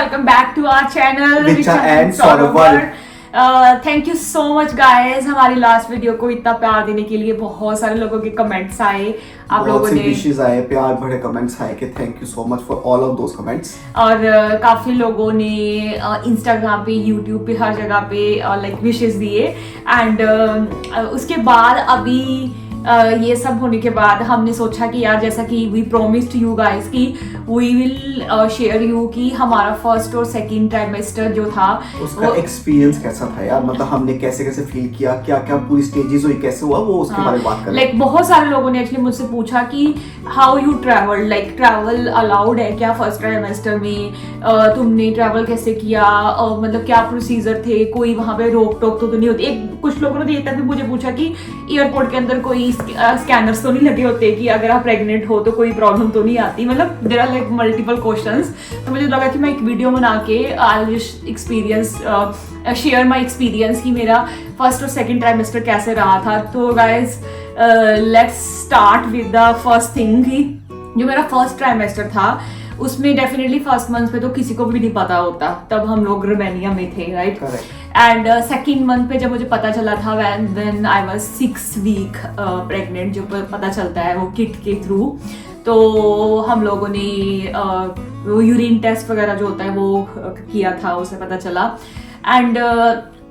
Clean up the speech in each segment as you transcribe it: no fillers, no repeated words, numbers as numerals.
welcome back to our channel Richa and Saurav. Thank you so much guys हमारी last video को इतना प्यार देने के लिए। बहुत सारे लोगों के कमेंट्स आए, आप लोगों ने विशेस आए, प्यार भरे कमेंट्स आए कि thank you so much for all of those comments. और काफी लोगों ने इंस्टाग्राम पे, यूट्यूब पे, हर जगह पे लाइक विशेस दिए। एंड उसके बाद अभी ये सब होने के बाद हमने सोचा कि यार जैसा कि वी प्रॉमिस्ड यू गाइस कि वी विल शेयर यू कि हमारा फर्स्ट और सेकंड ट्राइमेस्टर जो था उसका एक्सपीरियंस कैसा था यार, मतलब हमने कैसे कैसे फील किया, क्या क्या पूरी स्टेजेस हुई, कैसे हुआ वो उसके बारे में बात करें। लाइक बहुत सारे लोगों ने एक्चुअली मुझसे पूछा कि how you travel, like travel allowed है क्या फर्स्ट ट्राइमेस्टर में, तुमने ट्रैवल कैसे किया, मतलब क्या प्रोसीजर थे, कोई वहां पे रोक टोक तो नहीं होती। एक कुछ लोगों ने ये तक भी मुझे पूछा कि एयरपोर्ट के अंदर कोई स्कैनर्स तो नहीं लगे होते कि अगर आप प्रेग्नेंट हो तो कोई प्रॉब्लम तो नहीं आती। मतलब there are like multiple questions. तो मुझे लगा कि मैं एक वीडियो बना के I experience share my experience कि मेरा फर्स्ट और सेकंड ट्राइमेस्टर कैसे रहा था। तो guys let's start with the first thing कि जो मेरा फर्स्ट ट्राइमेस्टर था उसमें डेफिनेटली फर्स्ट मंथ पे तो किसी को भी नहीं पता होता, तब हम लोग रोमानिया में थे, राइट। एंड सेकेंड मंथ पे जब मुझे पता चला था when I was 6 week pregnant, जो पता चलता है वो किट के थ्रू, तो हम लोगों ने वो यूरिन टेस्ट वगैरह जो होता है वो किया था, उसे पता चला। एंड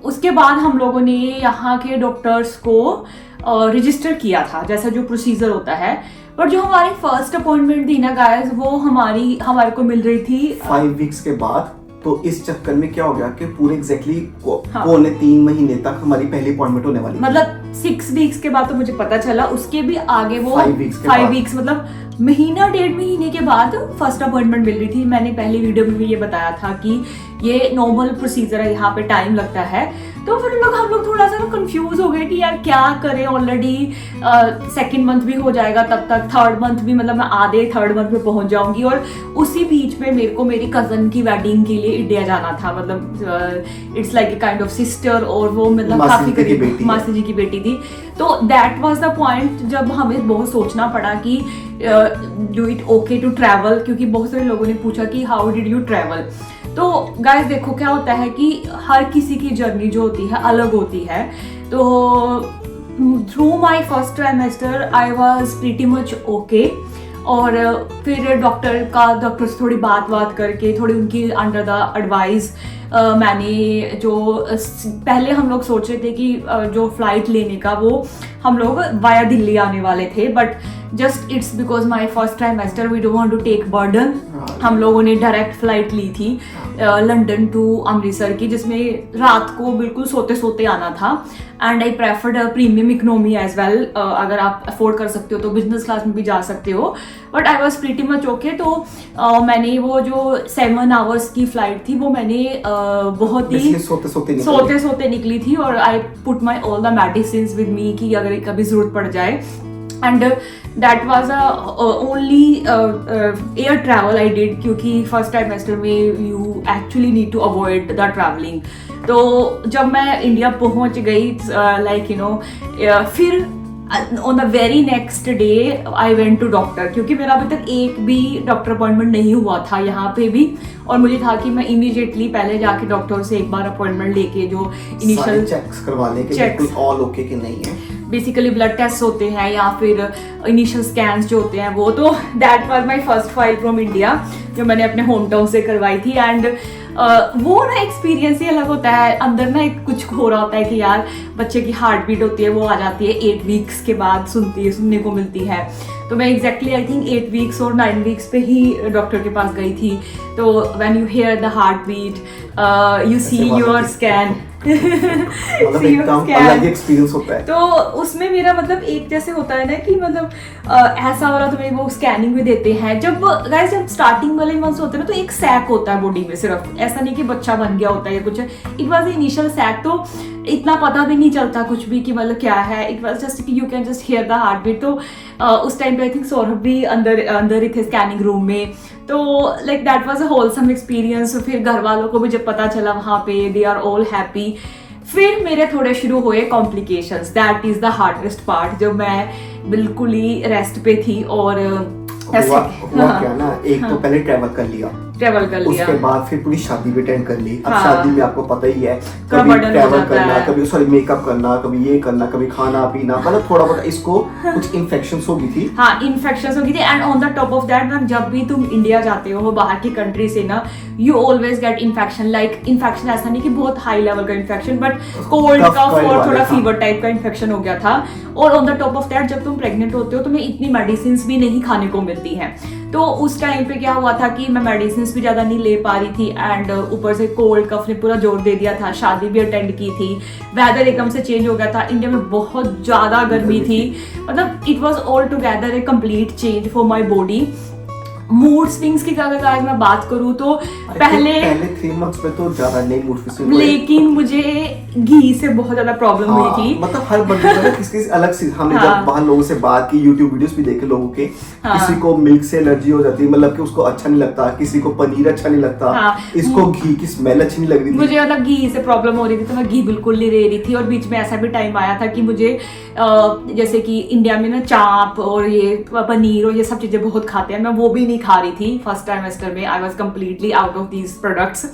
उसके बाद हम लोगों ने यहाँ के डॉक्टर्स को रजिस्टर किया था, जैसा जो प्रोसीजर होता है। पर जो हमारी फर्स्ट अपॉइंटमेंट थी ना गाइस, वो हमारे को मिल रही थी 5 वीक्स के बाद। तो इस चक्कर में क्या हो गया कि पूरे एग्जैक्टली पौने 3 महीने तक हमारी पहली अपॉइंटमेंट होने वाली, मतलब 6 वीक्स के बाद तो मुझे पता चला, उसके भी आगे वो 5 वीक्स मतलब महीना 1.5 महीने के बाद फर्स्ट अपॉइंटमेंट मिल रही थी। मैंने पहली वीडियो में भी ये बताया था कि ये नॉर्मल प्रोसीजर है, यहाँ पे टाइम लगता है। तो फिर हम लोग थोड़ा सा कंफ्यूज हो गए कि यार क्या करें, ऑलरेडी सेकंड मंथ भी हो जाएगा तब तक, थर्ड मंथ भी, मतलब मैं आधे थर्ड मंथ में पहुंच जाऊंगी। और उसी बीच में मेरे को मेरी कजन की वेडिंग के लिए इंडिया जाना था, मतलब it's like a kind of sister, और वो मतलब काफी करीब मासी जी की बेटी थी। तो दैट वाज द पॉइंट जब हमें बहुत सोचना पड़ा कि do it okay to travel, क्योंकि बहुत सारे लोगों ने पूछा कि हाउ डिड यू ट्रैवल। तो गाइस देखो क्या होता है कि हर किसी की जर्नी जो होती है अलग होती है। तो through my first trimester I was pretty much okay. और फिर डॉक्टर से थोड़ी बात करके, थोड़ी उनकी अंडर द एडवाइस, मैंने जो पहले हम लोग सोच रहे थे कि जो फ्लाइट लेने का वो हम लोग वाया दिल्ली आने वाले थे, but just it's because my first trimester we don't want to take burden. हम लोगों ने डायरेक्ट फ्लाइट ली थी लंदन टू अमृतसर की, जिसमें रात को बिल्कुल सोते सोते आना था। And I preferred premium economy as well, अगर आप अफोर्ड कर सकते हो तो बिजनेस क्लास में भी जा सकते हो, but I was pretty much okay. तो मैंने वो जो 7 आवर्स की फ्लाइट थी वो मैंने बहुत ही सोते सोते निकली थी, और I put my all the medicine with me कि अगर कभी जरूरत पड़ जाए। And that was only air travel I did, क्योंकि फर्स्ट ट्राइमेस्टर में you actually need to avoid the travelling. तो जब मैं इंडिया पहुंच गई, लाइक यू नो, फिर on the very next day I went to doctor, क्योंकि मेरा अभी तक एक भी डॉक्टर अपॉइंटमेंट नहीं हुआ था यहाँ पे भी। और मुझे था कि मैं इमीडिएटली पहले जाके डॉक्टर से एक बार अपॉइंटमेंट लेके जो इनिशियल चेक्स करवा लें कि बिल्कुल ऑल ओके कि नहीं है। बेसिकली ब्लड टेस्ट होते हैं या फिर इनिशियल स्कैन्स जो होते हैं वो। तो that was my first file from India, जो मैंने अपने होम टाउन से करवाई थी। एंड वो ना एक्सपीरियंस ही अलग होता है। अंदर ना एक कुछ हो रहा होता है कि यार बच्चे की हार्ट बीट होती है, वो आ जाती है 8 वीक्स के बाद सुनने को मिलती है। तो मैं एग्जैक्टली आई थिंक 8 वीक्स और 9 वीक्स पे ही डॉक्टर के पास गई थी। तो when you hear the heart beat, you see your scan, अलग एक्सपीरियंस होता है। तो उसमें मेरा मतलब एक जैसे होता है ना कि मतलब ऐसा वाला तुम्हें वो स्कैनिंग भी देते हैं। जब स्टार्टिंग वाले मंथ्स होते हैं ना, तो एक सैक होता है बॉडी में, सिर्फ ऐसा नहीं कि बच्चा बन गया होता है या कुछ। इट वाज इनिशियल सैक, तो इतना पता भी नहीं चलता कुछ भी कि मतलब क्या है। इट वाज जस्ट कि you can just hear the heart beat. तो उस टाइम पे आई थिंक सौरभ भी अंदर ही थे स्कैनिंग रूम में। तो like that was a wholesome experience. फिर घर वालों को भी जब पता चला वहाँ पे, दे आर ऑल हैप्पी। फिर मेरे थोड़े शुरू हुए complications, that is the hardest part, जब मैं बिल्कुल ही रेस्ट पे थी। और हुआ क्या ना, एक तो पहले ट्रैवल कर लिया, ट्रेवल कर लिया। उसके बाद फिर पूरी शादी भी अटेंड कर ली। अब हाँ। शादी में आपको पता ही है, थोड़ा कभी burden हो ट्रैवल जाता करना, है। कभी सॉरी मेकअप करना, कभी ये करना, कभी खाना पीना, मतलब थोड़ा बहुत इसको कुछ इन्फेक्शंस हो गई थी। हाँ, इन्फेक्शन हो गई थी। And on the top of that ma'am, जब भी तुम इंडिया जाते हो बाहर की कंट्री से ना, you always get infection. Like infection ऐसा नहीं कि बहुत हाई लेवल का infection, but cold Cough cough cold और वाले, थोड़ा हाँ। फीवर टाइप का इन्फेक्शन हो गया था। और on the top of that जब तुम प्रेग्नेंट होते हो तुम्हें इतनी मेडिसिन भी नहीं खाने को मिलती हैं। तो उस टाइम पे क्या हुआ था कि मैं मेडिसिन भी ज्यादा नहीं ले पा रही थी, एंड ऊपर से कोल्ड कफ ने पूरा जोर दे दिया था। शादी भी अटेंड की थी, वेदर एकदम से चेंज हो गया था, इंडिया में बहुत ज्यादा गर्मी थी। मतलब it was all together A complete change for my body. Mood swings की अगर आज मैं बात करूं तो पहले 3 मंथ्स में तो ज्यादा नहीं मूड स्विंग हुए। लेकिन मुझे घी से बहुत ज्यादा प्रॉब्लम हुई थी। मतलब हर बंदे को ना किसी अलग सी, हमने हाँ। जब बाहर लोगों से बात की, यूट्यूब वीडियोस भी देखे लोगों के, हाँ। किसी को मिल्क से एलर्जी हो जाती है, मतलब कि उसको अच्छा नहीं लगता, किसी को पनीर अच्छा नहीं लगता, हाँ। इसको घी की स्मेल अच्छी नहीं लग रही थी। मुझे मतलब घी से प्रॉब्लम हो रही थी, तो मैं घी बिल्कुल नहीं ले रही थी। और बीच में ऐसा भी टाइम आया था कि मुझे जैसे कि इंडिया में ना चाप और ये पनीर और ये सब चीजें बहुत खाते हैं, मैं वो भी नहीं खा रही थी। फर्स्ट ट्राइमेस्टर में I was completely out of these products.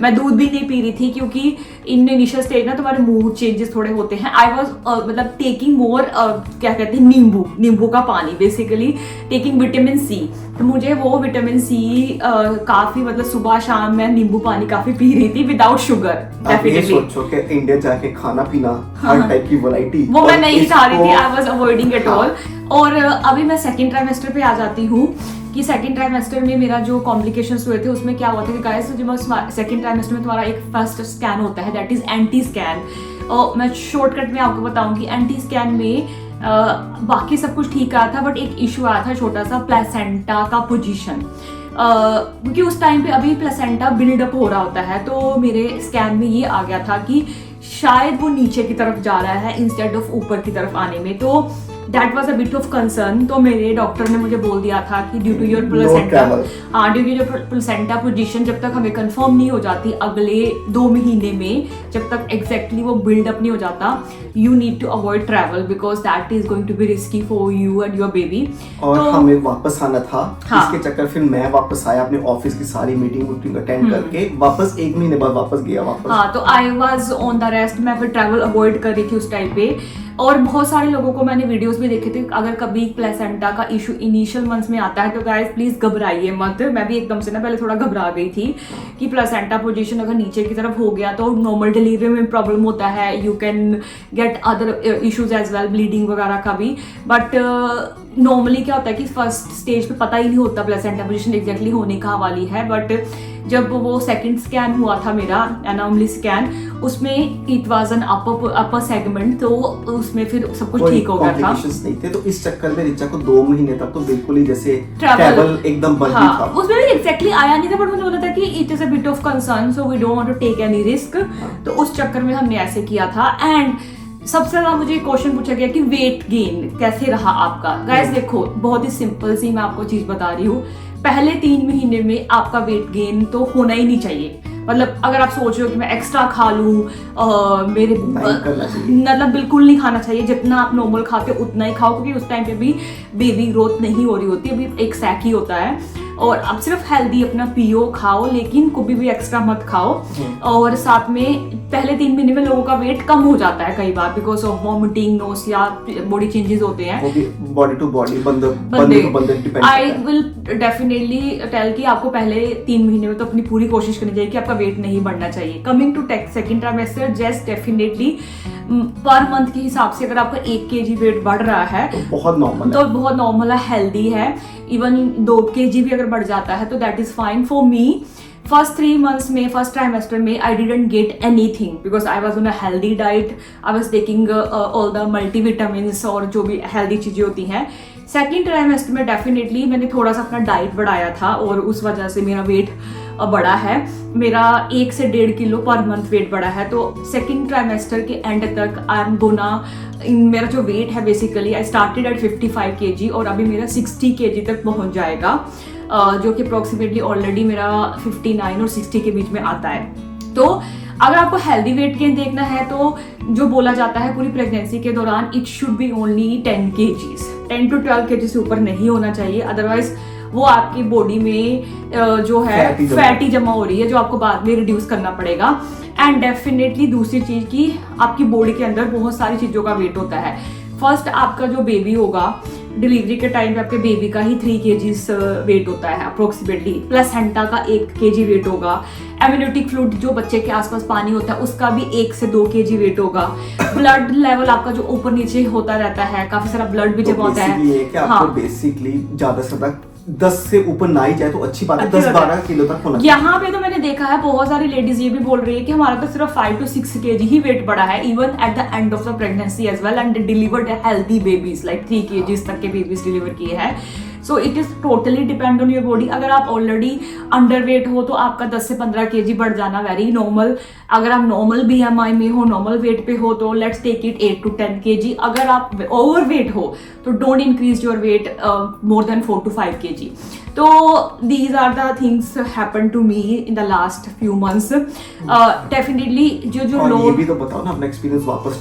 मैं दूध भी नहीं पी रही थी क्योंकि इन इनिशियल स्टेज ना तुम्हारे मूड चेंजेस थोड़े होते हैं। आई वाज मतलब टेकिंग मोर क्या कहते हैं, नींबू का पानी, बेसिकली टेकिंग विटामिन सी। तो मुझे वो विटामिन सी काफी, मतलब सुबह शाम मैं नींबू पानी काफी पी रही थी विदाउट शुगर। आप ये डेफिनेटली सोचो कि इंडिया जाके खाना पीना हर टाइप की वैरायटी वो मैं नहीं खा रही थी, I was avoiding it all. और अभी मैं सेकंड ट्राइमेस्टर पे आ जाती हूँ कि सेकंड ट्राइमेस्टर में मेरा जो कॉम्प्लिकेशंस हुए थे उसमें क्या हुआ था कि गाइस, जब सेकंड ट्राइमेस्टर में तुम्हारा एक फर्स्ट स्कैन होता है, दैट इज एंटी स्कैन। और मैं शॉर्टकट में आपको बताऊंगी, एंटी स्कैन में बाकी सब कुछ ठीक आया था, बट एक इशू आया था छोटा सा, प्लेसेंटा का पोजीशन। क्योंकि उस टाइम पे अभी प्लेसेंटा बिल्डअप हो रहा होता है, तो मेरे स्कैन में ये आ गया था कि शायद वो नीचे की तरफ जा रहा है इंस्टेड ऑफ ऊपर की तरफ आने में। तो that was a bit of concern. तो मेरे डॉक्टर ने मुझे बोल दिया था कि due to your placenta, due to your placenta position, जब तक हमें कंफर्म नहीं हो जाती अगले 2 महीने में, जब तक एग्जैक्टली वो बिल्डअप नहीं हो जाता, you need to avoid travel because that is going to be risky for you and your baby. और तो हमें वापस आना था। हाँ। इसके चक्कर फिर मैं वापस आया, अपने ऑफिस की सारी मीटिंग अटेंड करके वापस 1 महीने बाद वापस गया वापस। हाँ, तो I was on the rest. मैं फिर ट्रैवल अवॉइड कर रही थी उस टाइम पे। और बहुत सारे लोगों को मैंने वीडियोस भी देखे थे, अगर कभी प्लेसेंटा का इशू इनिशियल मंथ्स में आता है तो गाइस प्लीज घबराइए मत। मैं भी एकदम से ना पहले थोड़ा घबरा गई थी कि प्लेसेंटा पोजीशन अगर नीचे की तरफ हो गया तो नॉर्मल डिलीवरी में प्रॉब्लम होता है, you can get other issues as well, bleeding वगैरह का भी। बट नॉर्मली क्या होता है कि फर्स्ट स्टेज पे पता ही नहीं होता प्लेसेंटा पोजीशन एग्जैक्टली होने का वाली है। बट जब वो सेकंड स्कैन हुआ था मेरा, एनॉमली स्कैन, उसमें it was an upper segment, तो उसमें फिर सब कुछ ठीक हो गया था। कॉम्प्लिकेशंस नहीं थे। तो इस चक्कर में रिचा को 2 महीने तक तो बिल्कुल ही जैसे ट्रैवल एकदम बंद ही था। उसमें भी एग्जैक्टली आया नहीं था, बट मुझे बोला था कि it is a bit of concern, so we don't want to take any risk. तो उस चक्कर में हमने ऐसे किया था। एंड सबसे ज्यादा मुझे क्वेश्चन पूछा गया कि वेट गेन कैसे रहा आपका। गाइस देखो, बहुत ही सिंपल सी मैं आपको चीज बता रही हूँ, पहले 3 महीने में आपका वेट गेन तो होना ही नहीं चाहिए। मतलब अगर आप सोच रहे हो कि मैं एक्स्ट्रा खा लूं, मेरे मतलब बिल्कुल नहीं खाना चाहिए। जितना आप नॉर्मल खाते हो उतना ही खाओ, क्योंकि उस टाइम पे भी बेबी ग्रोथ नहीं हो रही होती, अभी एक सैक ही होता है। और अब सिर्फ हेल्दी अपना पियो खाओ, लेकिन कभी भी एक्स्ट्रा मत खाओ। और साथ में पहले 3 महीने में लोगों का वेट कम हो जाता है कई बार, because of vomiting, nausea, body changes होते हैं, बॉडी टू बॉडी, बंदे depend. I will definitely tell कि आपको पहले 3 महीने में तो अपनी पूरी कोशिश करनी चाहिए कि आपका वेट नहीं बढ़ना चाहिए। Coming to second trimester, just definitely per month के हिसाब से अगर आपका 1 kg वेट बढ़ रहा है तो बहुत नॉर्मल है, हेल्दी है। इवन 2 kg भी अगर बढ़ जाता है तो that is fine for me. First 3 months में, फर्स्ट ट्राइमेस्टर में I didn't get anything because I was on a healthy diet, I was taking all the multivitamins और जो भी हेल्दी चीजें होती हैं। सेकेंड ट्राइमेस्टर में डेफिनेटली मैंने थोड़ा सा अपना डाइट बढ़ाया था और उस वजह से मेरा वेट बढ़ा है। मेरा 1 से 1.5 किलो पर मंथ वेट बढ़ा है। तो सेकेंड ट्राइमेस्टर के एंड तक आई एम गोना, मेरा जो वेट है basically I started at 55 kg और अभी मेरा 60 kg तक पहुंच जाएगा, जो कि अप्रोक्सीमेटली ऑलरेडी मेरा 59 और 60 के बीच में आता है। तो अगर आपको हेल्दी वेट गेन देखना है तो जो बोला जाता है पूरी प्रेगनेंसी के दौरान, it should be only 10 kgs, 10 to 12 kg से ऊपर नहीं होना चाहिए। अदरवाइज वो आपकी बॉडी में जो है फैटी जमा हो रही है, जो आपको बाद में रिड्यूस करना पड़ेगा। एंड डेफिनेटली दूसरी चीज की आपकी बॉडी के अंदर बहुत सारी चीजों का वेट होता है। फर्स्ट आपका जो बेबी होगा, डिलीवरी के टाइम पे आपके बेबी का ही 3 kgs वेट होता है अप्रोक्सीमेटली, प्लेसेंटा का 1 kg वेट होगा, एम्नियोटिक फ्लूइड जो बच्चे के आसपास पानी होता है उसका भी 1 से 2 kg वेट होगा, ब्लड लेवल आपका जो ऊपर नीचे होता रहता है, काफी सारा ब्लड भी जमा होता है। ये कि आपको बेसिकली ज्यादा से ज्यादा 10 से ऊपर ना ही जाए तो अच्छी बात है, 10-12 किलो तक होना चाहिए। यहाँ पे तो मैंने देखा है बहुत सारी लेडीज ये भी बोल रही है कि हमारा तो सिर्फ 5 to 6 kg ही वेट बढ़ा है, even at the end of the pregnancy as well, and delivered healthy babies like 3 kgs तक के बेबीज डिलीवर किए हैं। So it is totally depend on your body. अगर आप ऑलरेडी अंडर वेट हो तो आपका 10 से 15 kg बढ़ जाना वेरी नॉर्मल। अगर आप नॉर्मल BMI में हो, नॉर्मल वेट पे हो तो let's take it 8 to 10 kg। अगर आप ओवर वेट हो तो don't increase your weight more than 4 to 5 kg। तो these are the things happened to me in the last few months. Definitely जो लोग, ये भी तो बताओ ना अपना एक्सपीरियंस वापस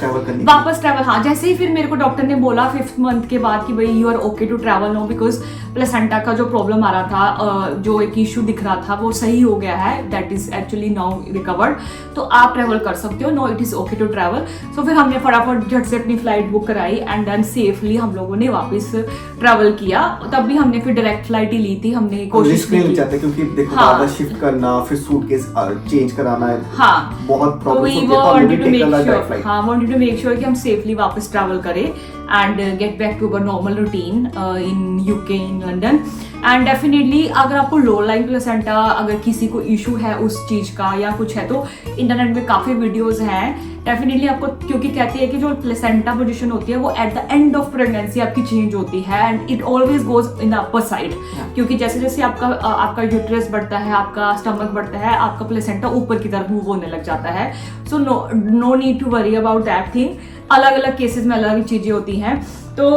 ट्रैवल। हाँ, जैसे ही फिर मेरे को डॉक्टर ने बोला 5th month के बाद कि भाई you are okay to travel no, because placenta का जो प्रॉब्लम आ रहा था, जो एक इशू दिख रहा था वो सही हो गया है, that is actually now recovered, तो आप ट्रैवल कर सकते हो, no it is okay to travel. So फिर हमने फटाफट झट से अपनी फ्लाइट बुक कराई एंड देन सेफली हम लोगों ने वापस ट्रैवल किया। तब भी हमने फिर डायरेक्ट फ्लाइट ही ली थी, हमने कोशिश की चाहते क्योंकि देखो बार-बार शिफ्ट करना, फिर सूटकेस चेंज कराना है, हाँ बहुत प्रॉब्लम्स होती है, तो हमने भी टेक डायरेक्ट फ्लाइट। हाँ, वांटेड टू मेक श्योर कि हम सेफली वापस ट्रैवल करें and get back to our normal routine in UK, in London. And definitely अगर आपको लो लाइन प्लेसेंटा, अगर किसी को इशू है उस चीज का या कुछ है, तो इंटरनेट में काफी वीडियोस हैं डेफिनेटली आपको, क्योंकि कहती है कि जो प्लेसेंटा पोजीशन होती है वो eight the end of pregnancy आपकी चेंज होती है and it always goes in the upper side, क्योंकि जैसे जैसे आपका यूट्रस बढ़ता है, आपका स्टमक बढ़ता है, आपका प्लेसेंटा ऊपर की तरफ मूव होने लग जाता है। So no need to worry about that thing. अलग अलग केसेस में अलग अलग चीजें होती हैं। तो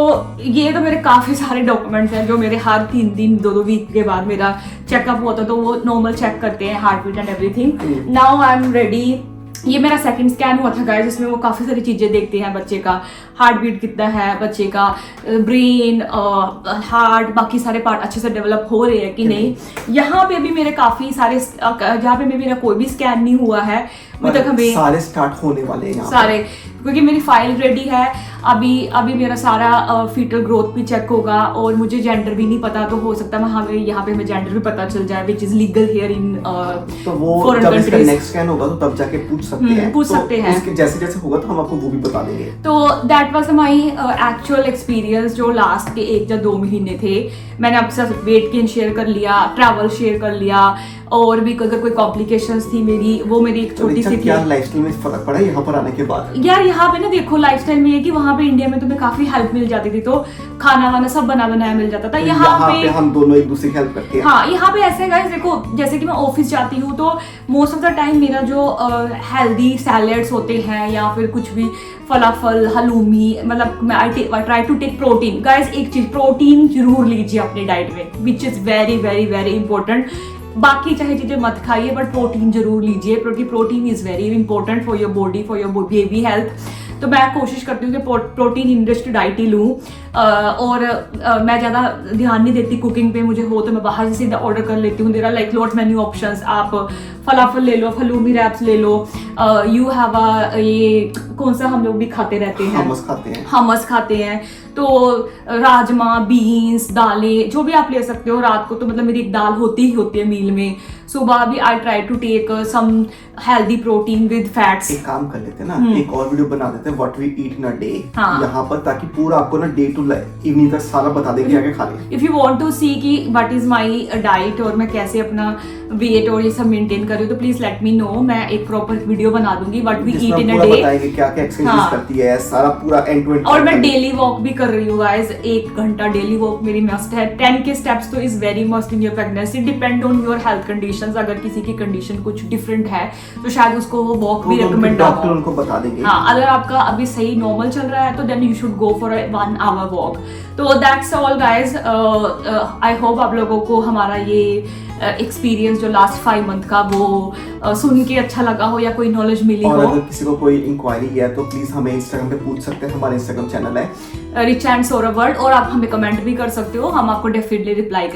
ये तो मेरे काफी सारे डॉक्यूमेंट्स हैं जो मेरे हर 3 दिन 2 वीक के बाद मेरा चेकअप होता है, तो वो नॉर्मल चेक करते हैं, heart beat and everything. Now I am ready. ये मेरा सेकंड स्कैन हुआ था गाइस, जिसमें वो काफी सारी चीजें देखते हैं, बच्चे का हार्ट बीट कितना है, बच्चे का ब्रेन, हार्ट, बाकी सारे पार्ट अच्छे से डेवलप हो रहे हैं कि नहीं। यहाँ पे भी मेरे काफी सारे, जहाँ पे मेरा कोई भी स्कैन नहीं हुआ है अभी तक, हमें सारे स्टार्ट होने वाले हैं सारे, क्योंकि मेरी फाइल रेडी है। अभी मेरा सारा फीटल ग्रोथ भी चेक होगा और मुझे जेंडर भी नहीं पता, तो हो सकता है हमें यहाँ पे हमें जेंडर भी पता चल जाए, which is legal here in तो वो जब इसका नेक्स्ट स्कैन होगा तो तब जाके पूछ सकते हैं उसके जैसे जैसे होगा तो हम आपको वो भी बता देंगे। तो that was my actual experience जो लास्ट के 1 या 2 महीने थे। मैंने आपके साथ वेट गेन शेयर कर लिया, ट्रैवल शेयर कर लिया, और भी अगर कोई कॉम्प्लिकेशंस थी मेरी, वो मेरी एक छोटी सी थी। क्या लाइफस्टाइल में फर्क पड़ा यहाँ पर आने के बाद? यार यहाँ पे ना देखो, लाइफस्टाइल में है कि वहाँ पे इंडिया में तुम्हें काफी हेल्प मिल जाती थी, तो खाना वाना सब बना बनाया मिल जाता था। यहाँ पे हम दोनों एक दूसरे की हेल्प करते हैं। हाँ, यहाँ पे ऐसे है गाइस, देखो जैसे कि मैं ऑफिस जाती हूँ तो मोस्ट ऑफ द टाइम मेरा जो हेल्दी सैलेड्स होते हैं या फिर कुछ भी फलाफल, हलूमी, मतलब मैं I try to take protein. Guys एक चीज, प्रोटीन जरूर लीजिए अपनी डाइट में, which is very very very important. बाकी चाहे चीजें मत खाइए बट प्रोटीन जरूर लीजिए, क्योंकि protein is very important for your body, for your baby health. तो मैं कोशिश करती हूँ कि प्रोटीन इनरिच्ड डाइट ही लूँ, और मैं ज़्यादा ध्यान नहीं देती कुकिंग पे। मुझे हो तो मैं बाहर से सीधा ऑर्डर कर लेती हूँ। There are like lot menu options, आप फलाफल ले लो, हलूमी रैप्स ले लो, यू हैव ये कौन सा हम लोग भी खाते रहते हैं, हमस खाते हैं, तो राजमा, बीन्स, दालें, जो भी आप ले सकते हो। रात को तो मतलब मेरी एक दाल होती ही होती है मील में। सुबह भी I try to take some healthy protein with fats. एक काम कर लेते हैं ना, एक और वीडियो बना देते हैं what we eat in a day यहाँ पर, ताकि पूरा आपको ना डे टू इवनिंग तक सारा बता दें कि आगे खा ले। इफ यू वांट टू सी कि व्हाट इज माय डाइट और मैं कैसे अपना वेट और ये सब मेंटेन कर रही हूँ, तो प्लीज लेट मी नो। मैं एक प्रॉपर वीडियो बना दूंगी what we eat in a day, बताएंगे क्या क्या एक्सरसाइज करती है, सारा पूरा एंड टू एंड। और मैं डेली वॉक भी कर रही हूँ गाइस, 1 घंटा डेली वॉक मेरी मस्ट है। 10 के स्टेप्स तो is very must in your pregnancy, depend on your health conditions. अगर किसी की कंडीशन कुछ डिफरेंट है तो शायद उसको वो वॉक भी रिकमेंड डॉक्टर उनको बता देंगे। हाँ, अगर आपका अभी सही नॉर्मल चल रहा है तो then you should go for a 1 hour walk. तो that's all guys. I hope आप लोगों को हमारा ये एक्सपीरियंस जो लास्ट 5 मंथ का वो सुन के अच्छा लगा हो या कोई नॉलेज मिली और हो। अगर किसी को कोई इंक्वायरी है तो प्लीज हमें इंस्टाग्राम पे पूछ सकते हैं, हमारा इंस्टाग्राम चैनल है रिच एंड सोरा वर्ल्ड, और आप हमें कमेंट भी कर सकते हो, हम आपको डेफिनेटली रिप्लाई करेंगे।